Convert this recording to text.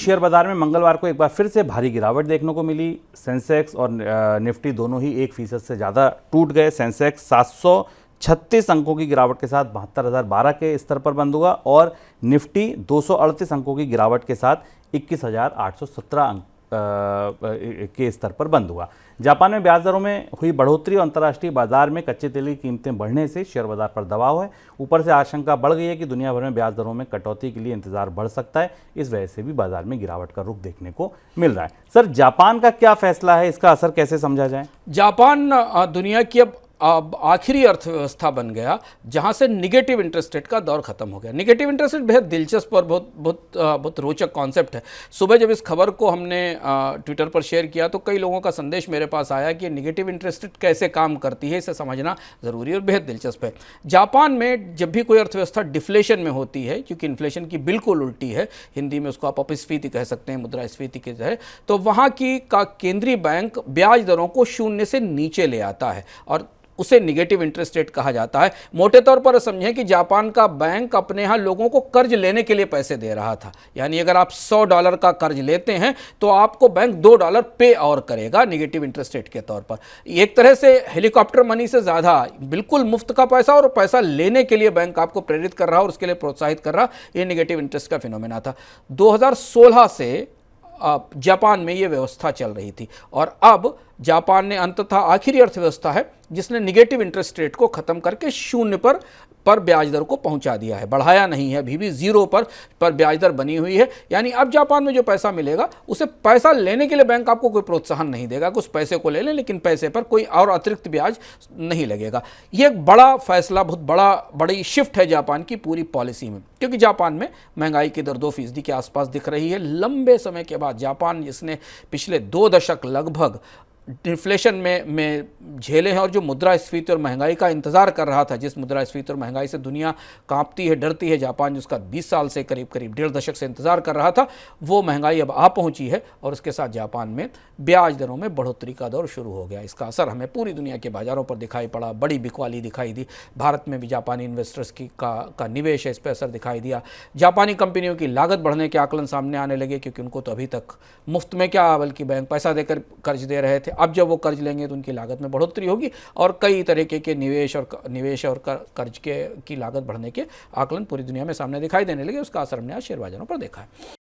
Share बाजार में मंगलवार को एक बार फिर से भारी गिरावट देखने को मिली। सेंसेक्स और निफ्टी दोनों ही 1% से ज़्यादा टूट गए। सेंसेक्स 736 अंकों की गिरावट के साथ 72,012 के स्तर पर बंद हुआ और निफ्टी 238 अंकों की गिरावट के साथ 21,817 अंक के स्तर पर बंद हुआ। जापान में ब्याज दरों में हुई बढ़ोतरी और अंतर्राष्ट्रीय बाजार में कच्चे तेल की कीमतें बढ़ने से शेयर बाजार पर दबाव है। ऊपर से आशंका बढ़ गई है कि दुनिया भर में ब्याज दरों में कटौती के लिए इंतजार बढ़ सकता है। इस वजह से भी बाजार में गिरावट का रुख देखने को मिल रहा है। सर, जापान का क्या फैसला है, इसका असर कैसे समझा जाए? जापान दुनिया की अब आखिरी अर्थव्यवस्था बन गया जहां से निगेटिव इंटरेस्ट रेट का दौर खत्म हो गया। निगेटिव इंटरेस्ट रेट बेहद दिलचस्प और बहुत रोचक कॉन्सेप्ट है। सुबह जब इस खबर को हमने ट्विटर पर शेयर किया तो कई लोगों का संदेश मेरे पास आया कि निगेटिव इंटरेस्ट रेट कैसे काम करती है, इसे समझना ज़रूरी और बेहद दिलचस्प है। जापान में जब भी कोई अर्थव्यवस्था डिफ्लेशन में होती है, क्योंकि इन्फ्लेशन की बिल्कुल उल्टी है, हिंदी में उसको आप अपस्फीति कह सकते हैं, मुद्रास्फीति की है, तो वहाँ की का केंद्रीय बैंक ब्याज दरों को शून्य से नीचे ले आता है और उसे निगेटिव इंटरेस्ट रेट कहा जाता है। मोटे तौर पर समझें कि जापान का बैंक अपने यहाँ लोगों को कर्ज लेने के लिए पैसे दे रहा था। यानी अगर आप $100 का कर्ज लेते हैं तो आपको बैंक $2 पे और करेगा निगेटिव इंटरेस्ट रेट के तौर पर। एक तरह से हेलीकॉप्टर मनी से ज़्यादा बिल्कुल मुफ्त का पैसा और पैसा लेने के लिए बैंक आपको प्रेरित कर रहा और उसके लिए प्रोत्साहित कर रहा, ये निगेटिव इंटरेस्ट का फिनोमेना था। 2016 से जापान में ये व्यवस्था चल रही थी और अब जापान ने अंततः आखिरी अर्थव्यवस्था है जिसने निगेटिव इंटरेस्ट रेट को खत्म करके शून्य पर ब्याज दर को पहुंचा दिया है, बढ़ाया नहीं है, अभी भी जीरो पर ब्याज दर बनी हुई है। यानी अब जापान में जो पैसा मिलेगा उसे पैसा लेने के लिए बैंक आपको कोई प्रोत्साहन नहीं देगा कि उस पैसे को ले लें, लेकिन पैसे पर कोई और अतिरिक्त ब्याज नहीं लगेगा। ये एक बड़ा फैसला, बहुत बड़ी शिफ्ट है जापान की पूरी पॉलिसी में, क्योंकि जापान में महंगाई की दर 2% के आसपास दिख रही है। लंबे समय के बाद जापान, जिसने पिछले 2 दशक लगभग इन्फ्लेशन में झेले हैं और जो मुद्रास्फीति और महंगाई का इंतज़ार कर रहा था, जिस मुद्रास्फीति और महंगाई से दुनिया कांपती है, डरती है, जापान जिसका 20 साल से करीब 1.5 दशक से इंतज़ार कर रहा था, वो महंगाई अब आ पहुंची है और उसके साथ जापान में ब्याज दरों में बढ़ोतरी का दौर शुरू हो गया। इसका असर हमें पूरी दुनिया के बाज़ारों पर दिखाई पड़ा, बड़ी बिकवाली दिखाई दी। भारत में भी जापानी इन्वेस्टर्स का निवेश है, इस पर असर दिखाई दिया। जापानी कंपनियों की लागत बढ़ने के आकलन सामने आने लगे, क्योंकि उनको तो अभी तक मुफ्त में क्या, बल्कि बैंक पैसा देकर कर्ज दे रहे थे। अब जब वो कर्ज लेंगे तो उनकी लागत में बढ़ोतरी होगी और कई तरीके के निवेश और कर्ज की लागत बढ़ने के आकलन पूरी दुनिया में सामने दिखाई देने लगे। उसका असर हमने आज शेयर बाजारों पर देखा है।